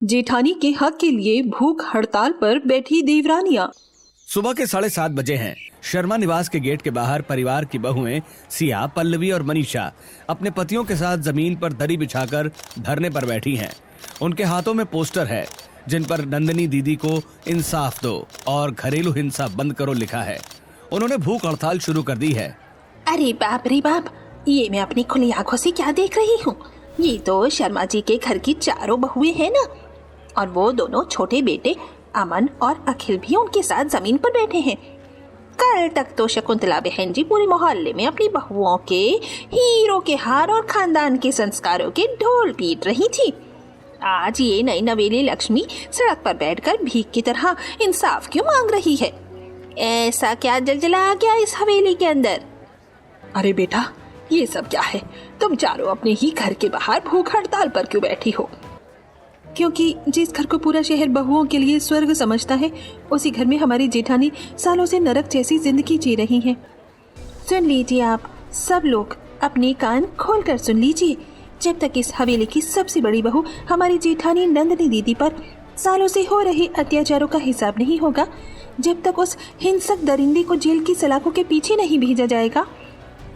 जेठानी के हक के लिए भूख हड़ताल पर बैठी देवरानियां। सुबह के 7:30 बजे हैं। शर्मा निवास के गेट के बाहर परिवार की बहुएं सिया, पल्लवी और मनीषा अपने पतियों के साथ जमीन पर दरी बिछाकर धरने पर बैठी हैं। उनके हाथों में पोस्टर है जिन पर नंदिनी दीदी को इंसाफ दो और घरेलू हिंसा बंद करो लिखा है। उन्होंने भूख हड़ताल शुरू कर दी है। अरे बाप रे बाप, ये मैं अपनी खुली आंखों से क्या देख रही हूँ? ये तो शर्मा जी के घर की चारों बहुएं हैं ना, और वो दोनों छोटे बेटे अमन और अखिल भी उनके साथ जमीन पर बैठे हैं। कल तक तो शकुंतला बहन जी पूरे मोहल्ले में अपनी बहुओं के हीरो के हार और खानदान के संस्कारों के ढोल पीट रही थी। आज ये नई नवेली लक्ष्मी सड़क पर बैठकर भीख की तरह इंसाफ क्यों मांग रही है? ऐसा क्या जलजला आ गया इस हवेली के अंदर? अरे बेटा, ये सब क्या है? तुम चारों अपने ही घर के बाहर भूख हड़ताल पर क्यों बैठी हो? क्योंकि जिस घर को पूरा शहर बहुओं के लिए स्वर्ग समझता है, उसी घर में हमारी जेठानी सालों से नरक जैसी जिंदगी जी रही है। सुन लीजिए, आप सब लोग अपने कान खोलकर सुन लीजिए। जब तक इस हवेली की सबसे बड़ी बहू हमारी जेठानी नंदिनी दीदी पर सालों से हो रहे अत्याचारों का हिसाब नहीं होगा, जब तक उस हिंसक दरिंदे को जेल की सलाखों के पीछे नहीं भेजा जाएगा,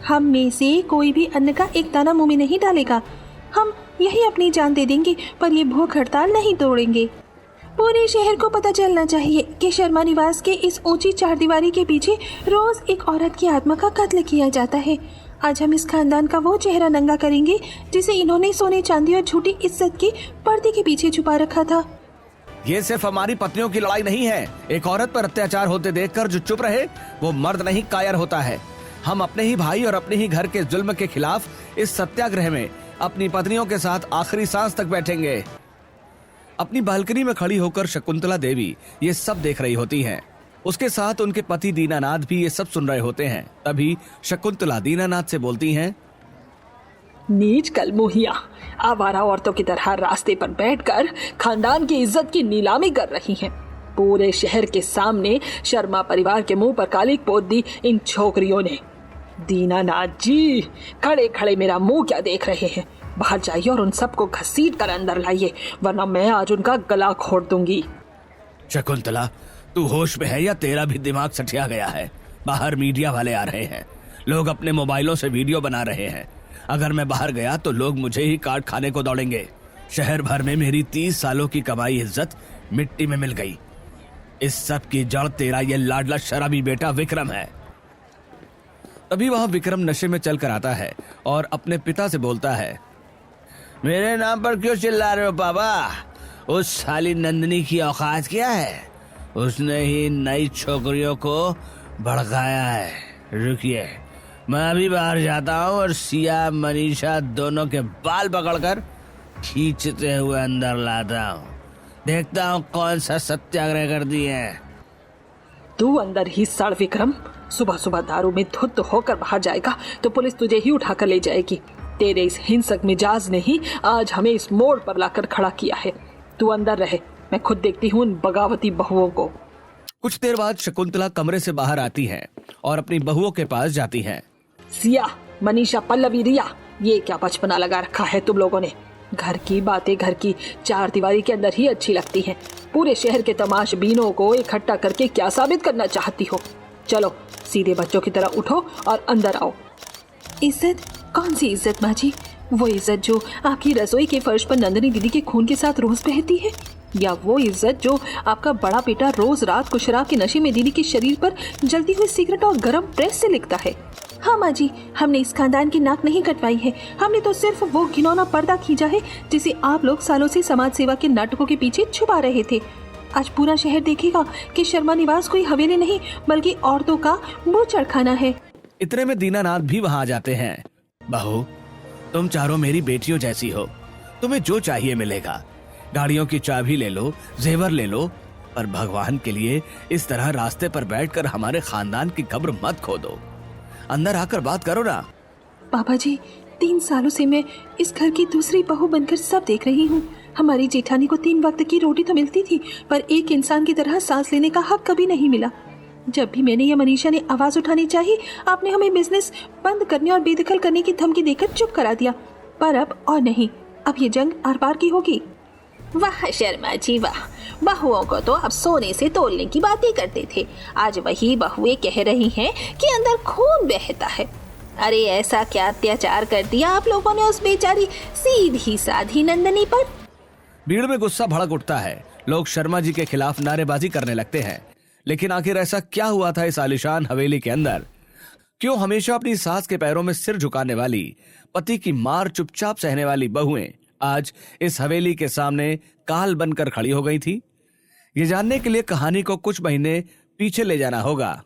हम में से कोई भी अन्न का एक दाना मुंह में नहीं डालेगा। हम यही अपनी जान दे देंगे, पर ये भूख हड़ताल नहीं तोड़ेंगे। पूरे शहर को पता चलना चाहिए कि शर्मा निवास के इस ऊंची चारदीवारी के पीछे रोज एक औरत की आत्मा का कत्ल किया जाता है। आज हम इस खानदान का वो चेहरा नंगा करेंगे जिसे इन्होंने सोने चांदी और झूठी इज्जत के पर्दे के पीछे छुपा रखा था। ये सिर्फ हमारी पत्नियों की लड़ाई नहीं है। एक औरत पर अत्याचार होते देखकर जो चुप रहे वो मर्द नहीं कायर होता है। हम अपने ही भाई और अपने ही घर के जुल्म के खिलाफ इस सत्याग्रह में अपनी पत्नियों के साथ आखिरी सांस तक बैठेंगे। अपनी बालकनी में खड़ी होकर शकुंतला देवी ये सब देख रही होती हैं। उसके साथ उनके पति दीनानाथ भी ये सब सुन रहे होते हैं। तभी शकुंतला दीनानाथ से बोलती हैं, नीच कलमुहिया आवारा औरतों की तरह रास्ते पर बैठकर खानदान की इज्जत की नीलामी कर रही हैं। पूरे शहर के सामने शर्मा परिवार के मुंह पर कालिक पोत दी इन छोकरियों ने। दीनानाथ जी, खड़े खड़े मेरा मुंह क्या देख रहे हैं? बाहर जाइए और उन सबको घसीट कर अंदर लाइए, वरना मैं आज उनका गला घोट दूंगी। शकुंतला, तू होश में है या तेरा भी दिमाग सठिया गया है? बाहर मीडिया वाले आ रहे हैं, लोग अपने मोबाइलों से वीडियो बना रहे हैं। अगर मैं बाहर गया तो लोग मुझे ही काट खाने को दौड़ेंगे। शहर भर में मेरी 30 सालों की कमाई इज्जत मिट्टी में मिल गई। इस सब की जड़ तेरा ये लाडला शराबी बेटा विक्रम है। तभी वह विक्रम नशे में चल कर आता है और अपने पिता से बोलता है, मेरे नाम पर क्यों चिल्ला रहे हो पापा? उस साली नंदिनी की औकात क्या है? उसने ही नई छोकरियों को भड़काया है। रुकिए, मैं अभी बाहर जाता हूँ और सिया मनीषा दोनों के बाल पकड़कर खींचते हुए अंदर लाता हूँ। देखता हूँ कौन सा सत्याग्रह कर दिए हैं। तू अंदर ही सड़ विक्रम। सुबह सुबह दारू में धुत होकर बाहर जाएगा तो पुलिस तुझे ही उठा कर ले जाएगी। तेरे इस हिंसक मिजाज ने ही आज हमें इस मोड़ पर लाकर खड़ा किया है। तू अंदर रहे, मैं खुद देखती हूँ उन बगावती बहुओं को। कुछ देर बाद शकुंतला कमरे से बाहर आती है और अपनी बहुओं के पास जाती है। सिया, मनीषा, पल्लवी, रिया, ये क्या बचपना लगा रखा है तुम लोगों ने? घर की बातें घर की चार दीवारी के अंदर ही अच्छी लगती हैं। पूरे शहर के तमाशबीनों को इकट्ठा करके क्या साबित करना चाहती हो? चलो सीधे बच्चों की तरह उठो और अंदर आओ। इज्जत? कौन सी इज्जत माँ जी? वो इज्जत जो आपकी रसोई के फर्श पर नंदिनी दीदी के खून के साथ रोज बहती है, या वो इज्जत जो आपका बड़ा बेटा रोज रात को शराब के नशे में दीदी के शरीर पर जलती हुई सिगरेट और गरम प्रेस से लिखता है? हाँ माँ जी, हमने इस खानदान की नाक नहीं कटवाई है। हमने तो सिर्फ वो घिनौना पर्दा खींचा है जिसे आप लोग सालों से समाज सेवा के नाटकों के पीछे छुपा रहे थे। आज पूरा शहर देखेगा कि शर्मा निवास कोई हवेली नहीं बल्कि औरतों का बूचड़खाना है। इतने में दीनानाथ भी वहाँ आ जाते हैं। बहू, तुम चारों मेरी बेटियों जैसी हो, तुम्हें जो चाहिए मिलेगा। गाड़ियों की चाबी ले लो, जेवर ले लो, पर भगवान के लिए इस तरह रास्ते पर बैठकर हमारे खानदान की कब्र मत खोदो। अंदर आकर बात करो ना। पापा जी, 3 सालों से मैं इस घर की दूसरी बहू बनकर सब देख रही हूँ। हमारी जेठानी को 3 वक्त की रोटी तो मिलती थी, पर एक इंसान की तरह सांस लेने का हक कभी नहीं मिला। जब भी मैंने या मनीषा ने आवाज उठानी चाहिए, आपने हमें बिजनेस बंद करने और बेदखल करने की धमकी देकर चुप करा दिया। पर अब और नहीं, अब ये जंग आर पार की होगी। वाह शर्मा जी वाह, बहुओं को तो अब सोने से तोलने की बातें करते थे, आज वही बहुएं कह रही हैं कि अंदर खून बहता है। अरे ऐसा क्या अत्याचार कर दिया आप लोगों ने उस बेचारी सीधी साधी नंदनी पर। भीड़ में गुस्सा भड़क उठता है, लोग शर्मा जी के खिलाफ नारेबाजी करने लगते हैं। लेकिन आखिर ऐसा क्या हुआ था इस आलीशान हवेली के अंदर? क्यों हमेशा अपनी सास के पैरों में सिर झुकाने वाली, पति की मार चुपचाप सहने वाली बहुएं आज इस हवेली के सामने काल बनकर खड़ी हो गई थी? ये जानने के लिए कहानी को कुछ महीने पीछे ले जाना होगा।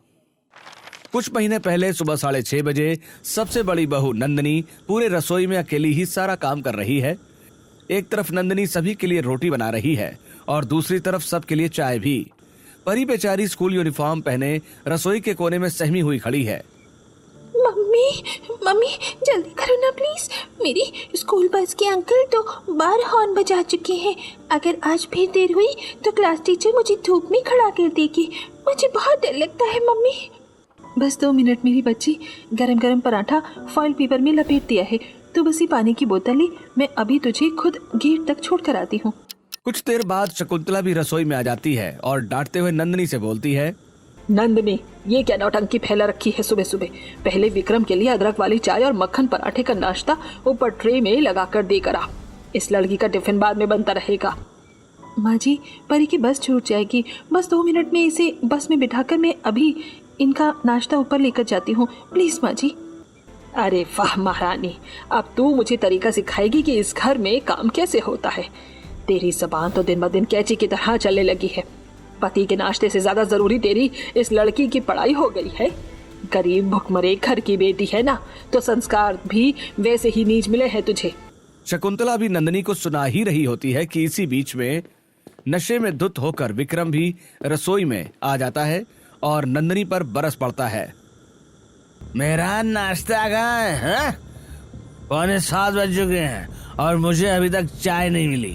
कुछ महीने पहले सुबह 6:30 बजे सबसे बड़ी बहू नंदनी पूरे रसोई में अकेली ही सारा काम कर रही है। एक तरफ नंदनी सभी के लिए रोटी बना रही है और दूसरी तरफ सबके लिए चाय भी। परी बेचारी स्कूल यूनिफॉर्म पहने रसोई के कोने में सहमी हुई खड़ी है। मम्मी मम्मी जल्दी करो ना प्लीज, मेरी स्कूल बस के अंकल तो बार हॉर्न बजा चुके हैं। अगर आज फिर देर हुई तो क्लास टीचर मुझे धूप में खड़ा कर देगी। मुझे बहुत डर लगता है मम्मी। बस 2 मिनट मेरी बच्ची, गरम गरम पराठा फॉइल पेपर में लपेट दिया है, तो बस ये पानी की बोतल ली, मैं अभी तुझे खुद गेट तक छोड़ कर आती हूँ। कुछ देर बाद शकुंतला भी रसोई में आ जाती है और डांटते हुए नंदनी से बोलती है, नंदनी ये क्या नौटंकी फैला रखी है सुबह सुबह। पहले विक्रम के लिए अदरक वाली चाय और मक्खन पराठे का नाश्ता ऊपर ट्रे में लगा कर देकर आ, इस लड़की का टिफिन बाद में बनता रहेगा। माँ जी परी की बस छूट जाएगी, बस 2 मिनट में इसे बस में बिठाकर मैं अभी इनका नाश्ता ऊपर लेकर जाती हूँ, प्लीज माँ जी। अरे वाह महारानी, अब तू मुझे तरीका सिखाएगी कि इस घर में काम कैसे होता है। तेरी जबान तो दिन ब दिन कैंची की तरह चलने लगी है। पति के नाश्ते से ज्यादा जरूरी तेरी इस लड़की की पढ़ाई हो गई है। गरीब भुखमरे घर की बेटी है ना, तो संस्कार भी वैसे ही नीच मिले हैं तुझे। शकुंतला भी नंदनी को सुना ही रही होती है कि इसी बीच में नशे में धुत होकर विक्रम भी रसोई में आ जाता है और नंदनी पर बरस पड़ता है। मेरा नाश्ता कहाँ है? 6:45 बज चुके हैं और मुझे अभी तक चाय नहीं मिली।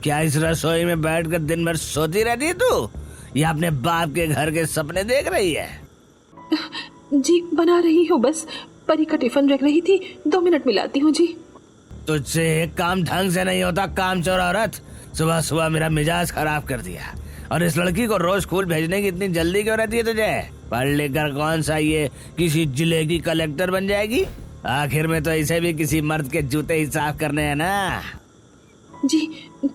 क्या इस रसोई में बैठकर दिन भर सोती रहती है तू, या अपने बाप के घर के सपने देख रही है? जी बना रही हूँ, बस परी का टिफिन रख रही थी, 2 मिनट मिलाती हूँ जी। तुझसे एक काम ढंग से नहीं होता, कामचोर औरत। सुबह सुबह मेरा मिजाज खराब कर दिया। और इस लड़की को रोज स्कूल भेजने की इतनी जल्दी क्यों रहती है तुझे? पढ़ लिख कर कौन सा ये किसी जिले की कलेक्टर बन जाएगी? आखिर में तो इसे भी किसी मर्द के जूते ही साफ करने हैं ना। जी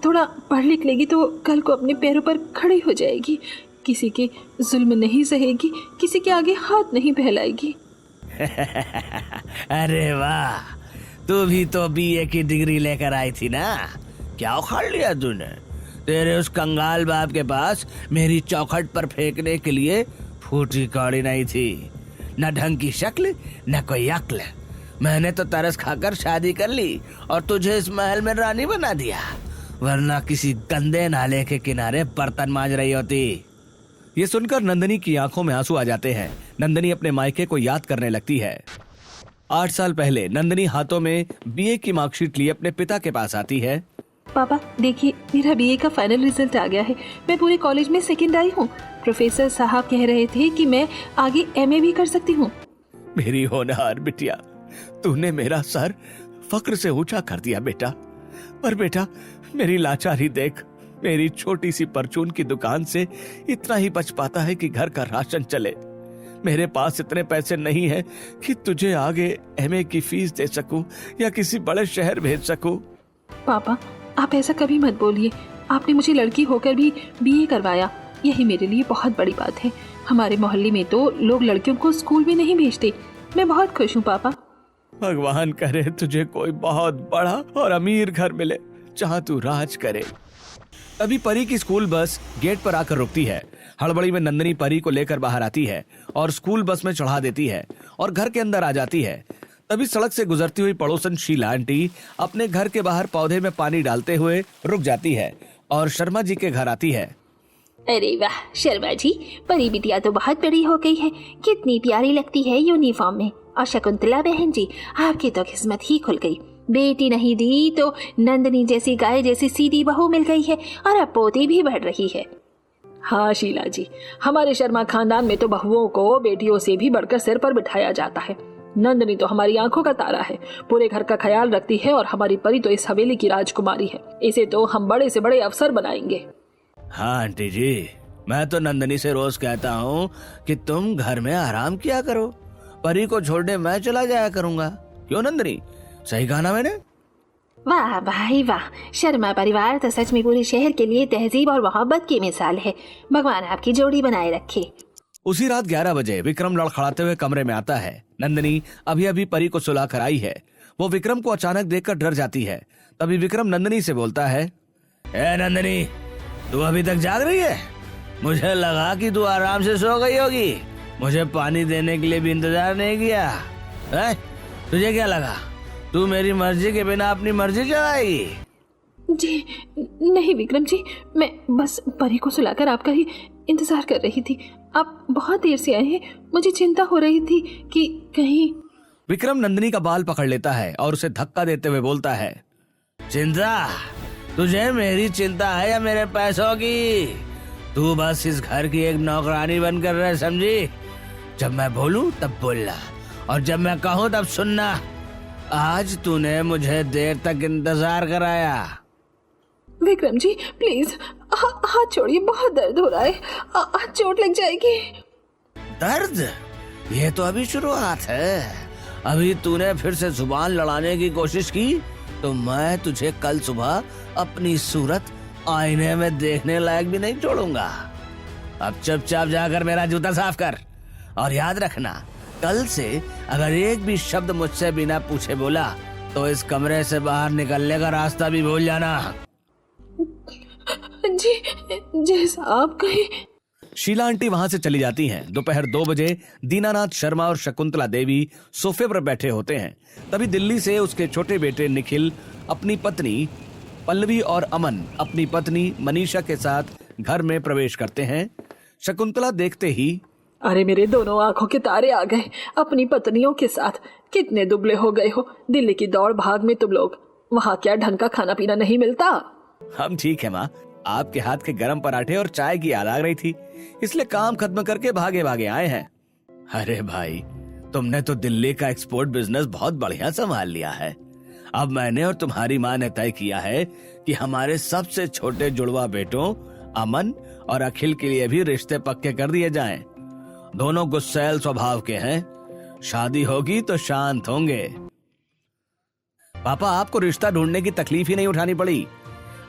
थोड़ा पढ़ लिख लेगी तो कल को अपने पैरों पर खड़ी हो जाएगी, किसी के जुल्म नहीं सहेगी, किसी के आगे हाथ नहीं फैलाएगी। अरे वाह, तू भी तो बीए की डिग्री लेकर आई थी ना, क्या उखाड़ लिया तूने? तेरे उस कंगाल बाप के पास मेरी चौखट पर फेंकने के लिए फूटी कौड़ी नहीं थी, न ढंग की शक्ल न कोई अक्ल। मैंने तो तरस खाकर शादी कर ली और तुझे इस महल में रानी बना दिया, वरना किसी गंदे नाले के किनारे बर्तन मांज रही होती। ये सुनकर नंदनी की आंखों में आंसू आ जाते हैं। नंदनी अपने मायके को याद करने लगती है। 8 साल पहले नंदनी हाथों में बीए की मार्कशीट लिए अपने पिता के पास आती है। पापा देखिए, मेरा बीए का फाइनल रिजल्ट आ गया है, मैं पूरे कॉलेज में सेकंड आई हूँ। प्रोफेसर साहब कह रहे थे कि मैं आगे एमए भी कर सकती हूँ। मेरी होनहार बिटिया, तूने मेरा सर फक्र से ऊंचा कर दिया बेटा। पर बेटा मेरी लाचारी देख, मेरी छोटी सी परचून की दुकान से इतना ही बच पाता है कि घर का राशन चले। मेरे पास इतने पैसे नहीं है कि तुझे आगे एमए की फीस दे सकूं या किसी बड़े शहर भेज सकूं। पापा आप ऐसा कभी मत बोलिए, आपने मुझे लड़की होकर भी बीए करवाया, यही मेरे लिए बहुत बड़ी बात है। हमारे मोहल्ले में तो लोग लड़कियों को स्कूल भी नहीं भेजते। मैं बहुत खुश हूँ पापा। भगवान करे तुझे कोई बहुत बड़ा और अमीर घर मिले जहाँ तू राज करे। तभी परी की स्कूल बस गेट पर आकर रुकती है। हड़बड़ी में नंदनी परी को लेकर बाहर आती है और स्कूल बस में चढ़ा देती है और घर के अंदर आ जाती है। तभी सड़क से गुजरती हुई पड़ोसन शीला आंटी अपने घर के बाहर पौधे में पानी डालते हुए रुक जाती है और शर्मा जी के घर आती है। अरे वाह शर्मा जी, परी बिटिया तो बहुत बड़ी हो गई है, कितनी प्यारी लगती है यूनिफॉर्म में। और शकुंतला बहन जी, आपकी तो किस्मत ही खुल गई, बेटी नहीं दी तो नंदनी जैसी गाय जैसी सीधी बहू मिल गई है और अब पोती भी बढ़ रही है। हाँ शीला जी, हमारे शर्मा खानदान में तो बहुओं को बेटियों से भी बढ़कर सिर पर बिठाया जाता है। नंदनी तो हमारी आंखों का तारा है, पूरे घर का ख्याल रखती है और हमारी परी तो इस हवेली की राजकुमारी है। इसे तो हम बड़े से बड़े अफसर बनाएंगे। हाँ आंटी जी, मैं तो नंदनी से रोज कहता हूँ कि तुम घर में आराम किया करो, परी को छोड़ने मैं चला जाया करूँगा। क्यों नंदनी, सही कहा ना मैंने? वाह भाई वाह, शर्मा परिवार तो सच में पूरे शहर के लिए तहजीब और मोहब्बत की मिसाल है। भगवान आपकी जोड़ी बनाए रखे। उसी रात 11 बजे विक्रम लड़खड़ाते हुए कमरे में आता है। नंदनी अभी अभी परी को सुला कर आई है। वो विक्रम को अचानक देखकर डर जाती है। तभी विक्रम नंदनी से बोलता है, ए नंदनी, तू अभी तक जाग रही है? मुझे लगा कि तू आराम से सो गई होगी। मुझे पानी देने के लिए भी इंतजार नहीं किया है? तुझे क्या लगा तू मेरी मर्जी के बिना अपनी मर्जी चलाएगी? जी नहीं विक्रम जी, मैं बस परी को सुलाकर आपका ही इंतजार कर रही थी। आप बहुत देर से आए हैं, मुझे चिंता हो रही थी कि कहीं। विक्रम नंदनी का बाल पकड़ लेता है और उसे धक्का देते हुए बोलता है, चिंता? तुझे मेरी चिंता है या मेरे पैसों की? तू बस इस घर की एक नौकरानी बनकर रह, समझी? जब मैं बोलूं तब बोलना और जब मैं कहूं तब सुनना। आज तूने मुझे देर तक इंतजार कराया। विक्रम जी प्लीज हाथ छोड़िए, बहुत दर्द हो रहा है, चोट लग जाएगी। दर्द? ये तो अभी शुरुआत है। अभी तूने फिर से जुबान लड़ाने की कोशिश की तो मैं तुझे कल सुबह अपनी सूरत आईने में देखने लायक भी नहीं छोड़ूंगा। अब चुपचाप जाकर मेरा जूता साफ कर और याद रखना, कल से अगर एक भी शब्द मुझसे बिना पूछे बोला तो इस कमरे से बाहर निकलने का रास्ता भी भूल जाना। जी जैसा आप कहें। शीला आंटी वहां से चली जाती हैं। दोपहर 2 बजे दीनानाथ शर्मा और शकुंतला देवी सोफे पर बैठे होते हैं। तभी दिल्ली से उसके छोटे बेटे निखिल अपनी पत्नी पल्लवी और अमन अपनी पत्नी मनीषा के साथ घर में प्रवेश करते हैं। शकुंतला देखते ही, अरे मेरे दोनों आंखों के तारे आ गए, अपनी पत्नियों के साथ। कितने दुबले हो गए हो, दिल्ली की दौड़ भाग में तुम लोग। वहाँ क्या ढंग का खाना पीना नहीं मिलता? हम ठीक है माँ, आपके हाथ के गरम पराठे और चाय की याद आ रही थी, इसलिए काम खत्म करके भागे भागे आए हैं। अरे भाई, तुमने तो दिल्ली का एक्सपोर्ट बिजनेस बहुत बढ़िया संभाल लिया है। अब मैंने और तुम्हारी माँ ने तय किया है कि हमारे सबसे छोटे जुड़वा बेटों अमन और अखिल के लिए भी रिश्ते पक्के कर दिए जाएं। दोनों गुस्सैल स्वभाव के हैं, शादी होगी तो शांत होंगे। पापा, आपको रिश्ता ढूंढने की तकलीफ ही नहीं उठानी पड़ी।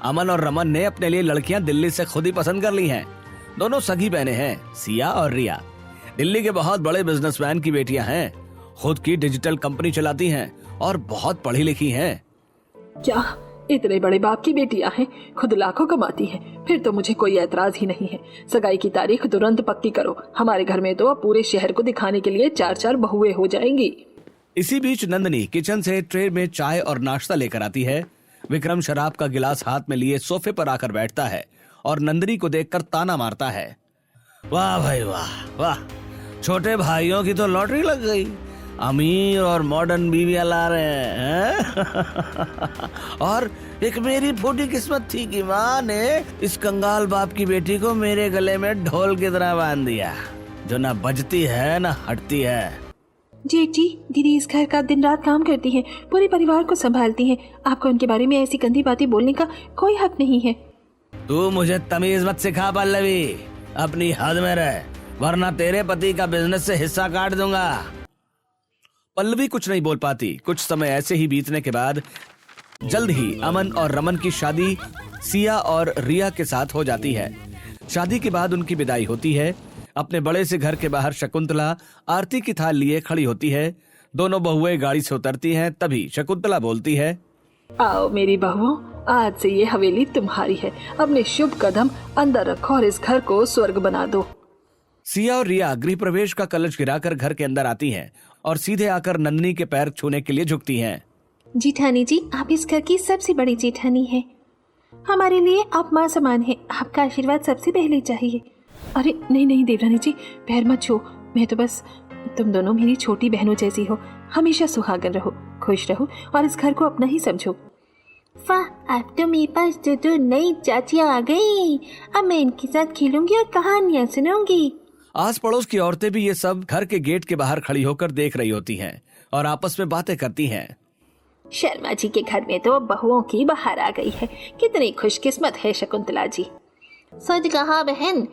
अमन और रमन ने अपने लिए लड़कियां दिल्ली से खुद ही पसंद कर ली हैं। दोनों सगी बहनें हैं, सिया और रिया। दिल्ली के बहुत बड़े बिजनेसमैन की बेटियां हैं, खुद की डिजिटल कंपनी चलाती हैं और बहुत पढ़ी लिखी हैं। क्या इतने बड़े बाप की बेटियां हैं, खुद लाखों कमाती हैं? फिर तो मुझे कोई एतराज ही नहीं है। सगाई की तारीख तुरंत पक्की करो। हमारे घर में तो अब पूरे शहर को दिखाने के लिए 4-4 बहुएं हो जाएंगी। इसी बीच नंदनी किचन से ट्रे में चाय और नाश्ता लेकर आती है। विक्रम शराब का गिलास हाथ में लिए सोफे पर आकर बैठता है और नंदनी को देखकर ताना मारता है, वाह भाई वाह वाह, छोटे भाइयों की तो लॉटरी लग गई। अमीर और मॉडर्न बीवियां ला रहे हैं। और एक मेरी फूटी किस्मत थी कि माँ ने इस कंगाल बाप की बेटी को मेरे गले में ढोल की तरह बांध दिया, जो ना बजती है ना हटती है। जेठ जी, दीदी इस घर का दिन रात काम करती हैं, पूरे परिवार को संभालती हैं। आपको उनके बारे में ऐसी गंदी बातें बोलने का कोई हक नहीं है। तू मुझे तमीज मत सिखा पल्लवी, अपनी हद में रह, वरना तेरे पति का बिजनेस से हिस्सा काट दूंगा। पल्लवी कुछ नहीं बोल पाती। कुछ समय ऐसे ही बीतने के बाद जल्द ही अमन और रमन की शादी सिया और रिया के साथ हो जाती है। शादी के बाद उनकी विदाई होती है। अपने बड़े से घर के बाहर शकुंतला आरती की थाल लिए खड़ी होती है। दोनों बहुएं गाड़ी से उतरती हैं। तभी शकुंतला बोलती है, आओ मेरी बहुओं, आज से ये हवेली तुम्हारी है। अपने शुभ कदम अंदर रखो और इस घर को स्वर्ग बना दो। सिया और रिया गृह प्रवेश का कलश गिराकर घर के अंदर आती हैं और सीधे आकर नंदनी के पैर छूने के लिए झुकती हैं। जेठानी जी, आप इस घर की सबसे बड़ी जेठानी हैं। हमारे लिए आप माँ समान हैं। आपका आशीर्वाद सबसे पहले चाहिए। अरे नहीं नहीं देवरानी जी, पैर मत छो। मैं तो बस, तुम दोनों मेरी छोटी बहनों जैसी हो। हमेशा सुहागन रहो, खुश रहो और इस घर को अपना ही समझो। वाह, अब तो मेरे पास दो नई चाचियाँ आ गई। अब मैं इनके साथ खेलूंगी और कहानियाँ सुनूंगी। आस पड़ोस की औरतें भी ये सब घर के गेट के बाहर खड़ी होकर देख रही होती हैं। और आपस में बातें करती हैं। शर्मा जी के घर में तो बहुओं की बहार आ गई है। कितनी खुशकिस्मत है शकुंतला जी। सच कहा बहन,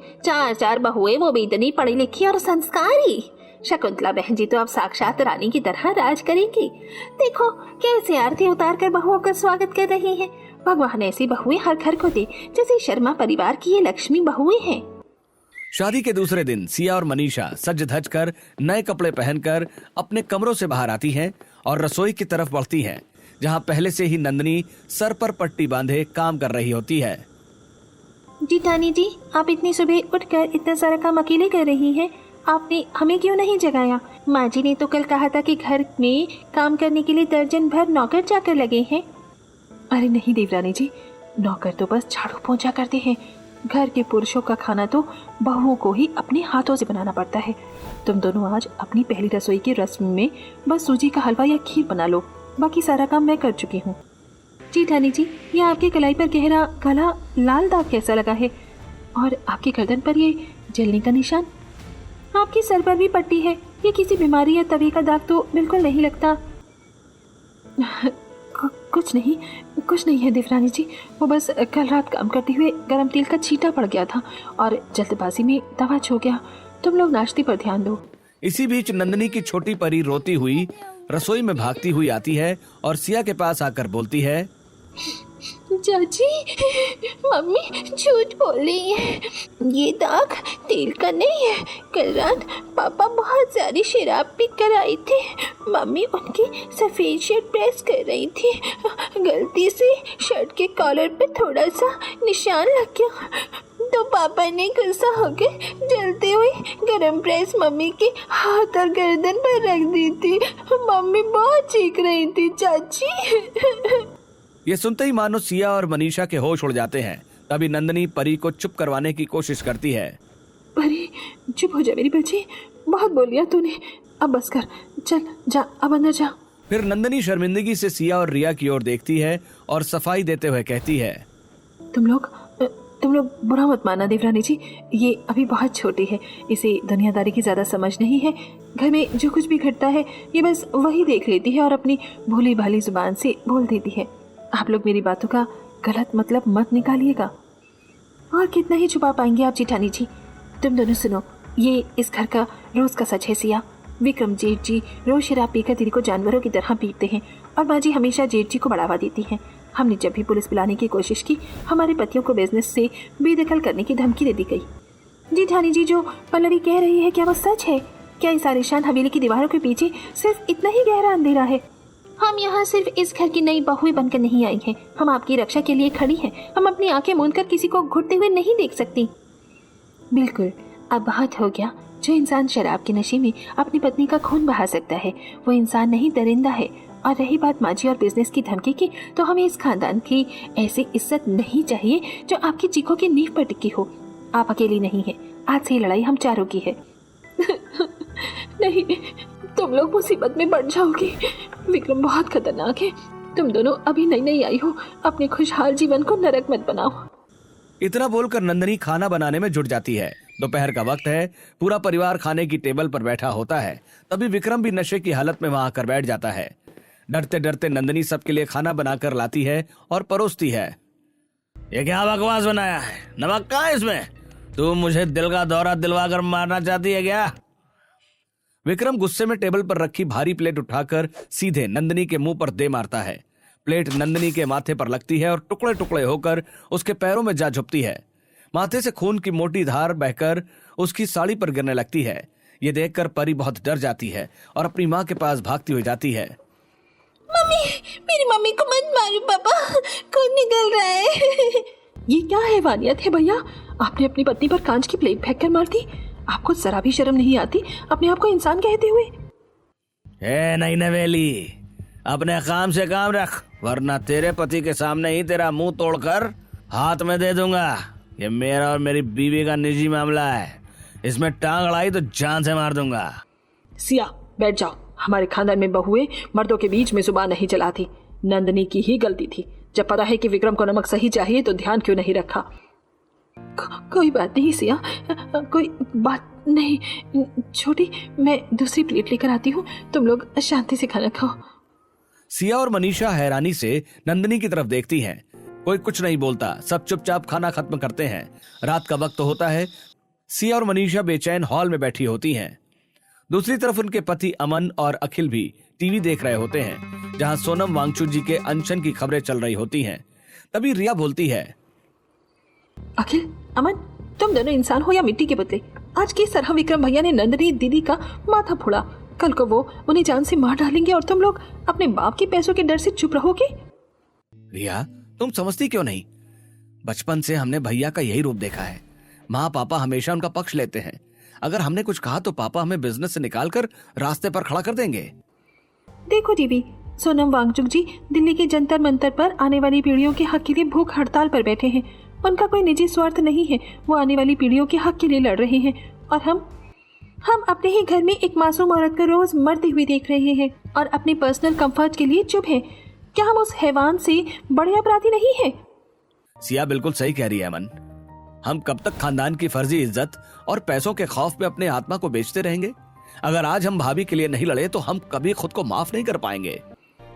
4 बहुएं, वो भी इतनी पढ़ी लिखी और संस्कारी। शकुंतला बहन जी तो अब साक्षात रानी की तरह राज करेंगी। देखो कैसे आरती उतार कर बहुओं का स्वागत कर रही हैं। भगवान ऐसी बहुएं हर घर को दे जैसे शर्मा परिवार की ये लक्ष्मी बहुएं हैं। शादी के दूसरे दिन सिया और मनीषा सज धज कर नए कपड़े पहनकर अपने कमरों से बाहर आती हैं और रसोई की तरफ बढ़ती हैं, जहां पहले से ही नंदनी सर पर पट्टी बांधे काम कर रही होती है। जीठानी जी, आप इतनी सुबह उठकर इतना सारा काम अकेले कर रही हैं। आपने हमें क्यों नहीं जगाया? माँ जी ने तो कल कहा था कि घर में काम करने के लिए दर्जन भर नौकर चाकर लगे हैं। अरे नहीं देवरानी जी, नौकर तो बस झाड़ू पोंछा करते हैं। घर के पुरुषों का खाना तो बहुओं को ही अपने हाथों से बनाना पड़ता है। तुम दोनों आज अपनी पहली रसोई की रस्म में बस सूजी का हलवा या खीर बना लो, बाकी सारा काम मैं कर चुकी हूँ। जी ठानी जी, ये आपके कलाई पर गहरा काला लाल दाग कैसा लगा है? और आपकी गर्दन पर ये जलने का निशान? आपके सर पर भी पट्टी है। ये किसी बीमारी या तबीयत का दाग तो बिल्कुल नहीं लगता। कुछ नहीं है देवरानी जी, वो बस कल रात काम करते हुए गरम तेल का छींटा पड़ गया था और जल्दबाजी में तवा छू गया। तुम लोग नाश्ते पर ध्यान दो। इसी बीच नंदनी की छोटी परी रोती हुई रसोई में भागती हुई आती है और सिया के पास आकर बोलती है, चाची, मम्मी झूठ बोल रही है। ये दाग तेल का नहीं है। कल रात पापा बहुत सारी शराब पी कर आई थे। मम्मी उनकी सफ़ेद शर्ट प्रेस कर रही थी। गलती से शर्ट के कॉलर पे थोड़ा सा निशान लग गया तो पापा ने गुस्सा होकर जलते हुए गरम प्रेस मम्मी के हाथ और गर्दन पर रख दी थी। मम्मी बहुत चीख रही थी चाची। ये सुनते ही मानो सिया और मनीषा के होश उड़ जाते हैं। तभी नंदनी परी को चुप करवाने की कोशिश करती है। परी चुप हो जा मेरी बच्ची, बहुत बोल लिया तूने, अब बस कर, चल जा, अब अंदर जा। फिर नंदनी शर्मिंदगी से सिया और रिया की ओर देखती है और सफाई देते हुए कहती है, तुम लोग बुरा मत माना देवरानी जी, ये अभी बहुत छोटी है, इसे दुनियादारी की ज्यादा समझ नहीं है। घर में जो कुछ भी घटता है ये बस वही देख लेती है और अपनी भोली भाली जुबान से बोल देती है। आप लोग मेरी बातों का गलत मतलब मत निकालिएगा। और कितना ही छुपा पाएंगे आप जेठानी जी। तुम दोनों सुनो, ये इस घर का रोज का सच है सिया। विक्रम जेठ जी रोज शराब पीकर दीदी को जानवरों की तरह पीटते हैं और माँ जी हमेशा जेठ जी को बढ़ावा देती हैं। हमने जब भी पुलिस बुलाने की कोशिश की, हमारे पतियों को बिजनेस से बेदखल करने की धमकी दे दी गई। जेठानी जी, जो पल्लवी कह रही है क्या वो सच है? क्या इस आलीशान हवेली की दीवारों के पीछे सिर्फ इतना ही गहरा अंधेरा है? हम यहाँ सिर्फ इस घर की नई बहुएं बनकर नहीं आई हैं। हम आपकी रक्षा के लिए खड़ी हैं। हम अपनी आंखें मूंद कर किसी को घुटते हुए नहीं देख सकती। बिल्कुल, अब बहुत हो गया। जो इंसान शराब के नशे में अपनी पत्नी का खून बहा सकता है वो इंसान नहीं, दरिंदा है। और रही बात माँ जी और बिजनेस की धमकी की, तो हमें इस खानदान की ऐसी इज्जत नहीं चाहिए जो आपकी चीखों की नींव पर टिकी हो। आप अकेली नहीं है, आज से ये लड़ाई हम चारों की है। नहीं, तुम लोग मुसीबत में पड़ जाओगी। विक्रम बहुत खतरनाक है। तुम दोनों अभी नई आई हो, अपने खुशहाल जीवन को नरक मत बनाओ। इतना बोलकर नंदनी खाना बनाने में जुट जाती है। दोपहर का वक्त है, पूरा परिवार खाने की टेबल पर बैठा होता है। तभी विक्रम भी नशे की हालत में वहां आकर बैठ जाता है। डरते डरते नंदनी सबके लिए खाना बनाकर लाती है और परोसती है। ये क्या बकवास बनाया है? नमक कहाँ है इसमें? तू मुझे दिल का दौरा दिलवा कर मारना चाहती है क्या? विक्रम गुस्से में टेबल पर रखी भारी प्लेट उठाकर सीधे नंदनी के मुंह पर दे मारता है। प्लेट नंदनी के माथे पर लगती है और टुकड़े टुकड़े होकर उसके पैरों में जा झुकती है। माथे से खून की मोटी धार बहकर उसकी साड़ी पर गिरने लगती है। ये देखकर परी बहुत डर जाती है और अपनी माँ के पास भागती हुई जाती है। मम्मी, मेरी मम्मी को मत मारो पापा, खून निकल रहा है। ये क्या हैवानियत है भैया? आपने अपनी पत्नी पर कांच की प्लेट फेंक कर मार दी। आपको जरा भी शर्म नहीं आती अपने आप को इंसान कहते हुए? नई नवेली, अपने काम से काम रख, वरना तेरे पति के सामने ही तेरा मुंह तोड़कर हाथ में दे दूंगा। ये मेरा और मेरी बीवी का निजी मामला है। इसमें टांग अड़ाई तो जान से मार दूंगा। सिया, बैठ जाओ। हमारे खानदान में बहुएं मर्दों के बीच में जुबान नहीं चलाती। नंदनी की ही गलती थी। जब पता है कि विक्रम को नमक सही चाहिए तो ध्यान क्यों नहीं रखा? कोई बात नहीं सिया, कोई बात नहीं। छोटी, मैं दूसरी प्लेट लेकर आती हूँ, तुम लोग शांति से खाना खाओ। सिया और मनीषा हैरानी से नंदिनी की तरफ देखती हैं। कोई कुछ नहीं बोलता, सब चुपचाप खाना खत्म करते हैं। रात का वक्त होता है। सिया और मनीषा बेचैन हॉल में बैठी होती हैं। दूसरी तरफ उनके पति अमन और अखिल भी टीवी देख रहे होते हैं, जहां सोनम वांगचुक जी के अनशन की खबरें चल रही होती हैं। तभी रिया बोलती है, अखिल, अमन, तुम दोनों इंसान हो या मिट्टी के पुतले? आज किस तरह विक्रम भैया ने नंदिनी दीदी का माथा फोड़ा? कल को वो उन्हें जान से मार डालेंगे और तुम लोग अपने बाप के पैसों के डर से चुप रहोगे। रिया, तुम समझती क्यों नहीं? बचपन से हमने भैया का यही रूप देखा है। माँ पापा हमेशा उनका पक्ष लेते हैं। अगर हमने कुछ कहा तो पापा हमें बिजनेस से निकालकर रास्ते पर खड़ा कर देंगे। देखो दीदी, सोनम वांगचुक जी दिल्ली के जंतर मंतर पर आने वाली पीढ़ियों के हक के लिए भूख हड़ताल पर बैठे हैं। उनका कोई निजी स्वार्थ नहीं है, वो आने वाली पीढ़ियों के हक के लिए लड़ रहे हैं। और हम अपने ही घर में एक मासूम औरत को रोज मरती हुई देख रहे हैं और अपने पर्सनल कंफर्ट के लिए चुप हैं। क्या हम उस हैवान से बड़े अपराधी नहीं हैं? सिया बिल्कुल सही कह रही है अमन। हम कब तक खानदान की फर्जी इज्जत और पैसों के खौफ में अपने आत्मा को बेचते रहेंगे? अगर आज हम भाभी के लिए नहीं लड़े तो हम कभी खुद को माफ नहीं कर पाएंगे।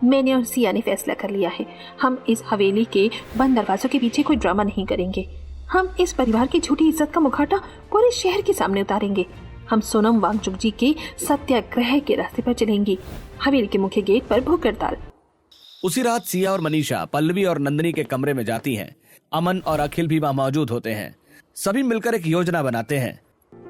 मैंने और सिया ने फैसला कर लिया है, हम इस हवेली के बंद दरवाजों के पीछे कोई ड्रामा नहीं करेंगे। हम इस परिवार की झूठी इज्जत का मुखौटा पूरे शहर के सामने उतारेंगे। हम सोनम वांगचुक जी के सत्याग्रह के रास्ते पर चलेंगे। हवेली के मुख्य गेट पर भूख हड़ताल। उसी रात सिया और मनीषा पल्लवी और नंदिनी के कमरे में जाती हैं। अमन और अखिल भी वहां मौजूद होते हैं। सभी मिलकर एक योजना बनाते हैं।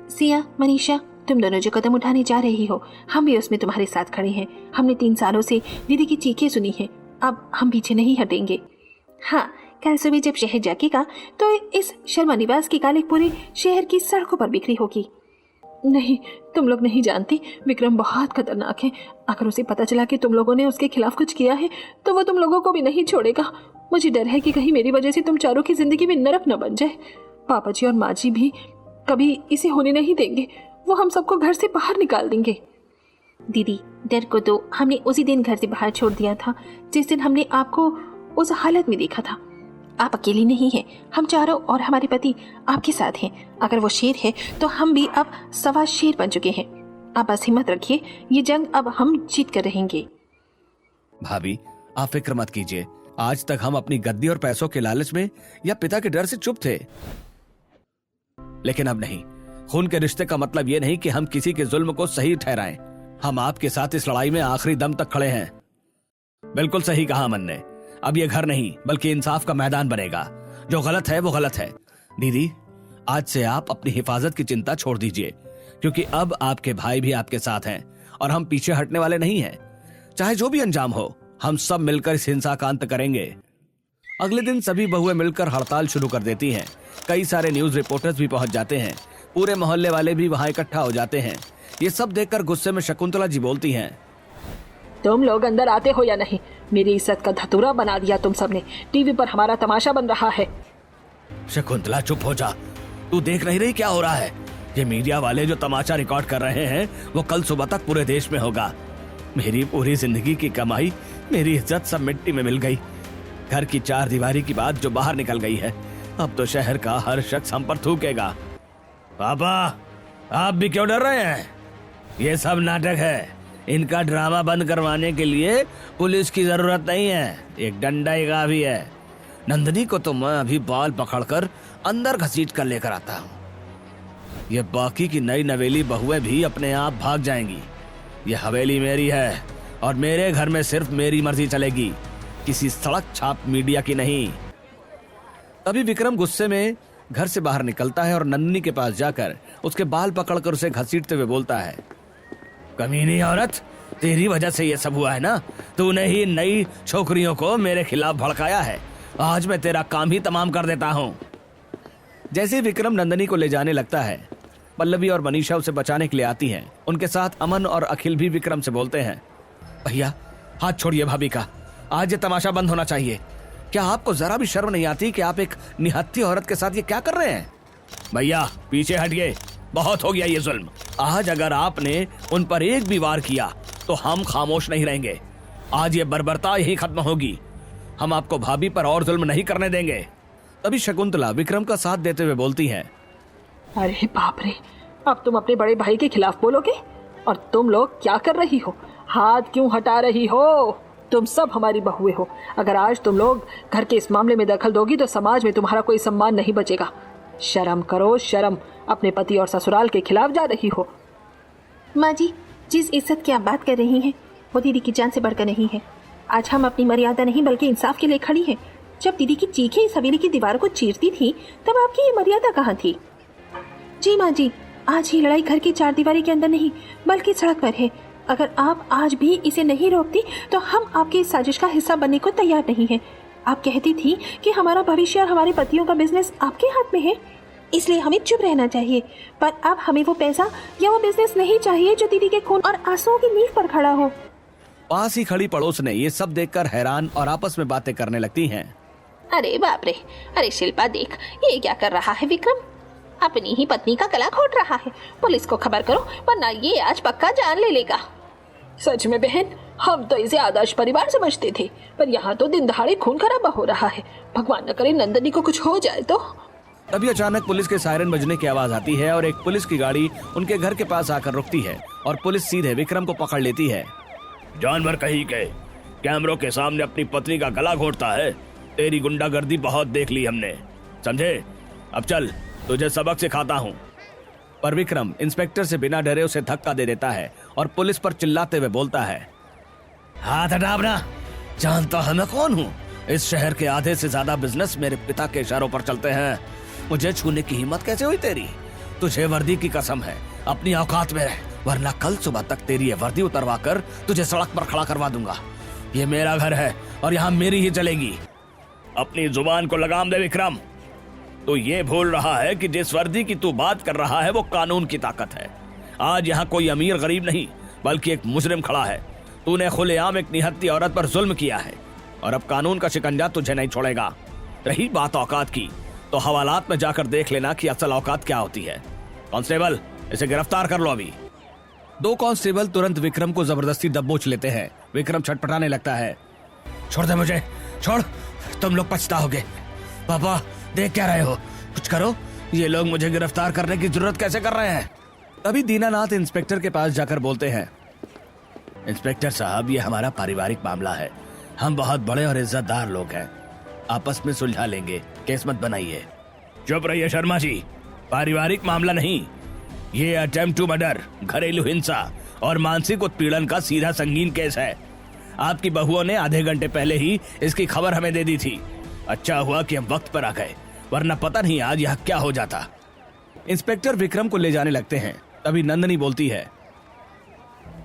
सिया, मनीषा, तुम दोनों जो कदम उठाने जा रही हो, हम भी उसमें तुम्हारे साथ खड़े हैं। हमने 3 सालों से दीदी की चीखें सुनी हैं, अब हम पीछे नहीं हटेंगे। हाँ, कल सुबह जब शहर जागेगा तो इस शर्मा निवास की कालिक पूरे शहर की सड़कों पर बिखरी होगी। नहीं, तुम लोग नहीं जानती, विक्रम बहुत खतरनाक है। अगर उसे पता चला कि तुम लोगों ने उसके खिलाफ कुछ किया है तो वो तुम लोगों को भी नहीं छोड़ेगा। मुझे डर है कि कहीं मेरी वजह से तुम चारों की जिंदगी में नरक न बन जाए। पापा जी और माँ जी भी कभी इसे होने नहीं देंगे, वो हम सबको घर से बाहर निकाल देंगे। दीदी, डर को तो हमने उसी दिन घर से बाहर छोड़ दिया था जिस दिन हमने आपको उस हालत में देखा था। आप अकेली नहीं हैं, हम चारों और हमारे पति आपके साथ हैं। अगर वो शेर है तो हम भी अब सवा शेर बन चुके हैं। आप बस हिम्मत रखिए, ये जंग अब हम जीत कर रहेंगे। भाभी, आप फिक्र मत कीजिए। आज तक हम अपनी गद्दी और पैसों के लालच में या पिता के डर से चुप थे, लेकिन अब नहीं। खून के रिश्ते का मतलब ये नहीं कि हम किसी के जुल्म को सही ठहराएं। हम आपके साथ इस लड़ाई में आखिरी दम तक खड़े हैं। बिल्कुल सही कहा अमन ने। अब ये घर नहीं बल्कि इंसाफ का मैदान बनेगा। जो गलत है वो गलत है। दीदी, आज से आप अपनी हिफाजत की चिंता छोड़ दीजिए, क्योंकि अब आपके भाई भी आपके साथ हैं और हम पीछे हटने वाले नहीं हैं। चाहे जो भी अंजाम हो, हम सब मिलकर इस हिंसा का अंत करेंगे। अगले दिन सभी बहुएं मिलकर हड़ताल शुरू कर देती हैं। कई सारे न्यूज रिपोर्टर्स भी पहुंच जाते हैं। पूरे मोहल्ले वाले भी वहां इकट्ठा हो जाते हैं। ये सब देखकर गुस्से में शकुंतला जी बोलती हैं, तुम लोग अंदर आते हो या नहीं? मेरी इज्जत का धतूरा बना दिया तुम सबने। टीवी पर हमारा तमाशा बन रहा है। शकुंतला चुप हो जा। तू देख नहीं रही क्या हो रहा है? ये मीडिया वाले जो तमाशा रिकॉर्ड कर रहे हैं वो कल सुबह तक पूरे देश में होगा। मेरी पूरी जिंदगी की कमाई, मेरी इज्जत सब मिट्टी में मिल गई। घर की 4 दीवारी की बात जो बाहर निकल गई है, अब तो शहर का हर शख्स हम पर थूकेगा। पापा, आप भी क्यों डर रहे हैं? ये सब नाटक है। इनका ड्रामा बंद करवाने के लिए पुलिस की जरूरत नहीं है, एक डंडा ही काफी है। नंदिनी को तो मैं अभी बाल पकड़कर अंदर घसीट कर लेकर आता हूँ। ये बाकी की नई नवेली बहुएं भी अपने आप भाग जाएंगी। ये हवेली मेरी है और मेरे घर में सिर्फ मेरी मर्जी चलेगी, किसी सड़क छाप मीडिया की नहीं। तभी विक्रम गुस्से में घर से बाहर निकलता है और नंदिनी के पास जाकर उसके बाल पकड़कर उसे घसीटते हुए बोलता है, कमीनी औरत, तेरी वजह से ये सब हुआ है ना? तूने ही नई छोकरियों को मेरे खिलाफ भड़काया है। आज मैं तेरा काम ही तमाम कर देता हूँ। जैसे विक्रम नंदिनी को ले जाने लगता है, पल्लवी और मनीषा उसे बचाने के लिए आती हैं। उनके साथ अमन और अखिल भी विक्रम से बोलते हैं, भैया हाथ छोड़िए भाभी का, आज ये तमाशा बंद होना चाहिए। क्या आपको जरा भी शर्म नहीं आती कि आप एक निहत्थी औरत के साथ ये क्या कर रहे हैं? भैया पीछे हटिए, बहुत हो गया ये जुल्म। आज अगर आपने उन पर एक भी वार किया तो हम खामोश नहीं रहेंगे। आज ये बर्बरता यही खत्म होगी। हम आपको भाभी पर और जुल्म नहीं करने देंगे। तभी शकुंतला विक्रम का साथ देते हुए बोलती है, अरे बाप रे, अब तुम अपने बड़े भाई के खिलाफ बोलोगे? और तुम लोग क्या कर रही हो? हाथ क्यों हटा रही हो? तुम सब हमारी बहुएं हो। अगर आज तुम लोग घर के इस मामले में दखल दोगी तो समाज में तुम्हारा कोई सम्मान नहीं बचेगा। शर्म करो, शर्म। अपने पति और ससुराल के खिलाफ जा रही हो। माँ जी, जिस इज्जत की आप बात कर रही हैं वो दीदी की जान से बढ़कर नहीं है। आज हम अपनी मर्यादा नहीं बल्कि इंसाफ के लिए खड़ी हैं। जब दीदी की चीखें इस हवेली की दीवार को चीरती थी तब आपकी ये मर्यादा कहाँ थी? जी माँ जी, आज ही लड़ाई घर की चारदीवारी के अंदर नहीं बल्कि सड़क पर है। अगर आप आज भी इसे नहीं रोकती तो हम आपकी इस साजिश का हिस्सा बनने को तैयार नहीं हैं। आप कहती थी कि हमारा भविष्य और हमारे पतियों का बिजनेस आपके हाथ में है, इसलिए हमें चुप रहना चाहिए। पर अब हमें वो पैसा या वो बिजनेस नहीं चाहिए जो दीदी के खून और आंसुओं की नींव पर खड़ा हो। पास ही खड़ी पड़ोस ने ये सब देखकर हैरान और आपस में बातें करने लगती हैं। अरे बाप रे, अरे शिल्पा देख, ये क्या कर रहा है विक्रम? अपनी ही पत्नी का गला घोट रहा है। पुलिस को खबर करो वरना ये आज पक्का जान ले लेगा। सच में बहन, हम तो इसे आदर्श परिवार समझते थे, पर यहाँ तो दिन दहाड़े खून खराबा हो रहा है। भगवान न करे नंदनी को कुछ हो जाए तो। तभी अचानक पुलिस के सायरन बजने की आवाज आती है और एक पुलिस की गाड़ी उनके घर के पास आकर रुकती है और पुलिस सीधे विक्रम को पकड़ लेती है। जानवर कहीं के कैमरों के सामने अपनी पत्नी का गला घोटता है। तेरी गुंडागर्दी बहुत देख ली हमने, समझे? अब चल, तुझे सबक सिखाता हूँ। पर विक्रम इंस्पेक्टर से बिना डरे उसे धक्का दे देता है और पुलिस पर चिल्लाते हुए बोलता है, हाथ हटा अपना, जानता है मैं कौन हूँ? इस शहर के आधे से ज्यादा बिजनेस मेरे पिता के इशारों पर चलते हैं। मुझे छूने की हिम्मत कैसे हुई तेरी? तुझे वर्दी की कसम है, अपनी औकात में रह, वरना कल सुबह तक तेरी ये वर्दी उतरवा कर तुझे सड़क पर खड़ा करवा दूंगा। ये मेरा घर है और यहाँ मेरी ही चलेगी। अपनी जुबान को लगाम दे विक्रम। तो ये भूल रहा है कि जिस वर्दी की तू बात कर रहा है वो कानून की ताकत है। आज यहाँ कोई अमीर गरीब नहीं बल्कि एक मुजरिम खड़ा है। तूने खुलेआम एक निहत्ती औरत पर जुल्म किया है और अब कानून का शिकंजा तुझे नहीं छोड़ेगा। रही बात औकात की, तो हवालात में जाकर देख लेना कि असल औकात क्या होती है। कांस्टेबल, इसे गिरफ्तार कर लो अभी। दो कांस्टेबल तुरंत विक्रम को जबरदस्ती दबोच लेते हैं। विक्रम छटपटाने लगता है, छोड़ दे मुझे, छोड़, तुम लोग पछताओगे। पापा देख क्या रहे हो, कुछ करो, ये लोग मुझे गिरफ्तार करने की जरूरत कैसे कर रहे हैं? तभी दीनानाथ इंस्पेक्टर के पास जाकर बोलते हैं, इंस्पेक्टर साहब, ये हमारा पारिवारिक मामला है। हम बहुत बड़े और इज्जतदार लोग हैं, आपस में सुलझा लेंगे, केस मत बनाइए। चुप रहिए शर्मा जी, पारिवारिक मामला नहीं, ये अटेम्प्ट टू मर्डर, घरेलू हिंसा और मानसिक उत्पीड़न का सीधा संगीन केस है। आपकी बहुओं ने आधे घंटे पहले ही इसकी खबर हमें दे दी थी। अच्छा हुआ कि हम वक्त पर आ गए, वरना पता नहीं आज यहाँ क्या हो जाता। इंस्पेक्टर विक्रम को ले जाने लगते हैं। तभी नंदनी बोलती है,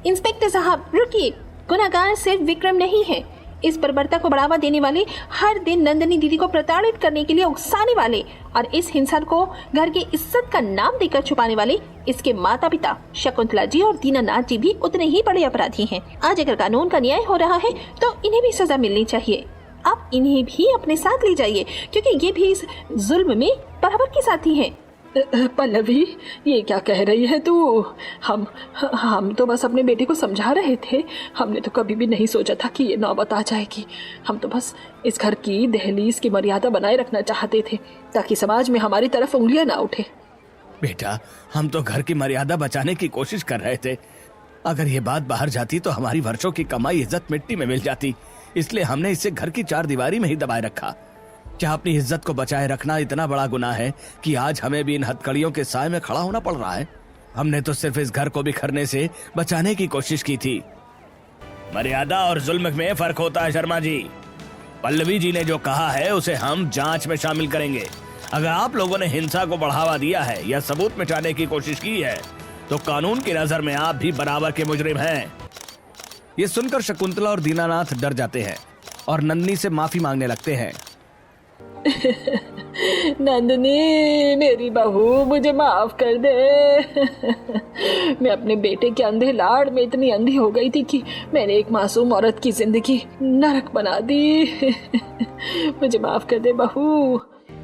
इंस्पेक्टर साहब रुकिए, गुनहगार सिर्फ विक्रम नहीं है। इस बर्बरता को बढ़ावा देने वाले, हर दिन नंदनी दीदी को प्रताड़ित करने के लिए उकसाने वाले और इस हिंसा को घर की इज्जत का नाम देकर छुपाने वाले इसके माता पिता शकुंतला जी और दीनानाथ जी भी उतने ही बड़े अपराधी हैं। आज अगर कानून का न्याय हो रहा है तो इन्हें भी सजा मिलनी चाहिए। आप इन्हें भी अपने साथ ले जाइए क्योंकि ये भी इस जुल्म में बराबर के साथी हैं। पल्लवी, ये क्या कह रही है तू? हम तो बस अपने बेटे को समझा रहे थे। हमने तो कभी भी नहीं सोचा था कि ये नौबत आ जाएगी। हम तो बस इस घर की दहलीज की मर्यादा बनाए रखना चाहते थे ताकि समाज में हमारी तरफ उंगलियां ना उठे। बेटा, हम तो घर की मर्यादा बचाने की कोशिश कर रहे थे। अगर ये बात बाहर जाती तो हमारी वर्षों की कमाई इज्जत मिट्टी में मिल जाती, इसलिए हमने इसे घर की चारदीवारी में ही दबाए रखा। क्या अपनी इज्जत को बचाए रखना इतना बड़ा गुनाह है कि आज हमें भी इन हथकड़ियों के साए में खड़ा होना पड़ रहा है? हमने तो सिर्फ इस घर को बिखरने से बचाने की कोशिश की थी। मर्यादा और जुल्म में फर्क होता है शर्मा जी। पल्लवी जी ने जो कहा है उसे हम जांच में शामिल करेंगे। अगर आप लोगों ने हिंसा को बढ़ावा दिया है या सबूत मिटाने की कोशिश की है तो कानून की नजर में आप भी बराबर के मुजरिम हैं। ये सुनकर शकुंतला और दीनानाथ डर जाते हैं और नंदनी से माफी मांगने लगते हैं। नंदनी, मेरी बहू, मुझे माफ कर दे। मैं अपने बेटे के अंधे लाड़ में इतनी अंधी हो गई थी कि मैंने एक मासूम औरत की जिंदगी नरक बना दी। मुझे माफ कर दे बहू।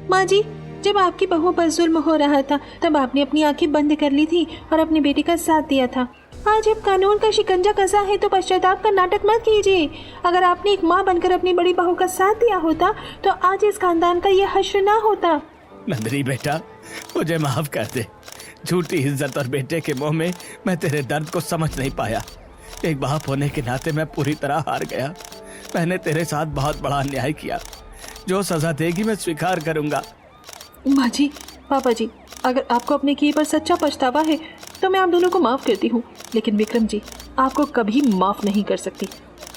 माँ जी, जब आपकी बहू पर जुल्म हो रहा था तब आपने अपनी आंखें बंद कर ली थी और अपने बेटे का साथ दिया था। आज जब कानून का शिकंजा कसा है तो पश्चाताप का नाटक मत कीजिए। अगर आपने एक माँ बनकर अपनी बड़ी बहू का साथ दिया होता तो आज इस खानदान का ये हश्र ना होता। नंदिनी बेटा, मुझे माफ कर दे। झूठी इज्जत और बेटे के मोह में मैं तेरे दर्द को समझ नहीं पाया। एक बाप होने के नाते मैं पूरी तरह हार गया। मैंने तेरे साथ बहुत बड़ा अन्याय किया। जो सजा देगी मैं स्वीकार करूंगा। माँ जी, पापा जी, अगर आपको अपने किए पर सच्चा पछतावा है तो मैं आप दोनों को माफ़ करती हूँ, लेकिन विक्रम जी आपको कभी माफ़ नहीं कर सकती।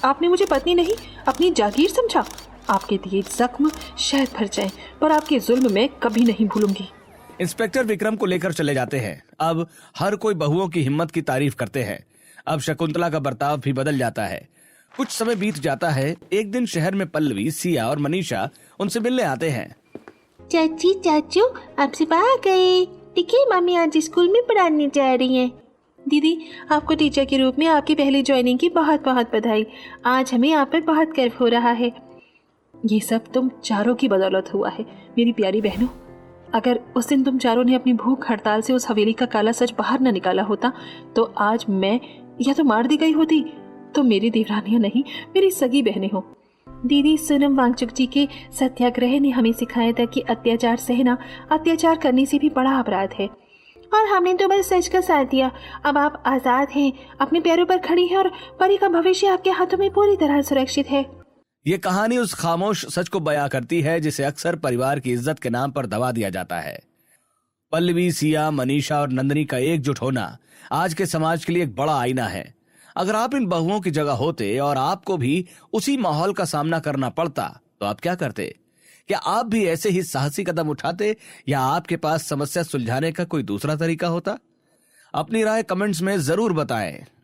आपने मुझे पत्नी नहीं अपनी जागीर समझा। आपके दिए जख्म शायद भर जाएं, पर आपके जुल्म मैं कभी नहीं भूलूंगी। इंस्पेक्टर विक्रम को लेकर चले जाते हैं। अब हर कोई बहुओं की हिम्मत की तारीफ करते हैं। अब शकुंतला का बर्ताव भी बदल जाता है। कुछ समय बीत जाता है। एक दिन शहर में पल्लवी, सिया और मनीषा उनसे मिलने आते हैं। चाची चाचू आप सिर्फ आ गए। देखिए मम्मी आज स्कूल में पढ़ाने जा रही हैं। दीदी आपको टीचर के रूप में आपकी पहली ज्वाइनिंग की बहुत बहुत बधाई। आज हमें आप पर बहुत गर्व हो रहा है। ये सब तुम चारों की बदौलत हुआ है मेरी प्यारी बहनों। अगर उस दिन तुम चारों ने अपनी भूख हड़ताल से उस हवेली का काला सच बाहर न निकाला होता तो आज मैं या तो मार दी गई होती। तो मेरी देवरानियां नहीं, मेरी सगी बहनें हो। दीदी सोनम वांगचुक जी के सत्याग्रह ने हमें सिखाया था कि अत्याचार सहना अत्याचार करने से भी बड़ा अपराध है, और हमने तो बस सच का साथ दिया। अब आप आज़ाद हैं, अपने पैरों पर खड़ी हैं और परी का भविष्य आपके हाथों में पूरी तरह सुरक्षित है। ये कहानी उस खामोश सच को बयां करती है जिसे अक्सर परिवार की इज्जत के नाम पर दबा दिया जाता है। पल्लवी, सिया, मनीषा और नंदिनी का एकजुट होना आज के समाज के लिए एक बड़ा आईना है। अगर आप इन बहुओं की जगह होते और आपको भी उसी माहौल का सामना करना पड़ता तो आप क्या करते? क्या आप भी ऐसे ही साहसी कदम उठाते या आपके पास समस्या सुलझाने का कोई दूसरा तरीका होता? अपनी राय कमेंट्स में जरूर बताएं।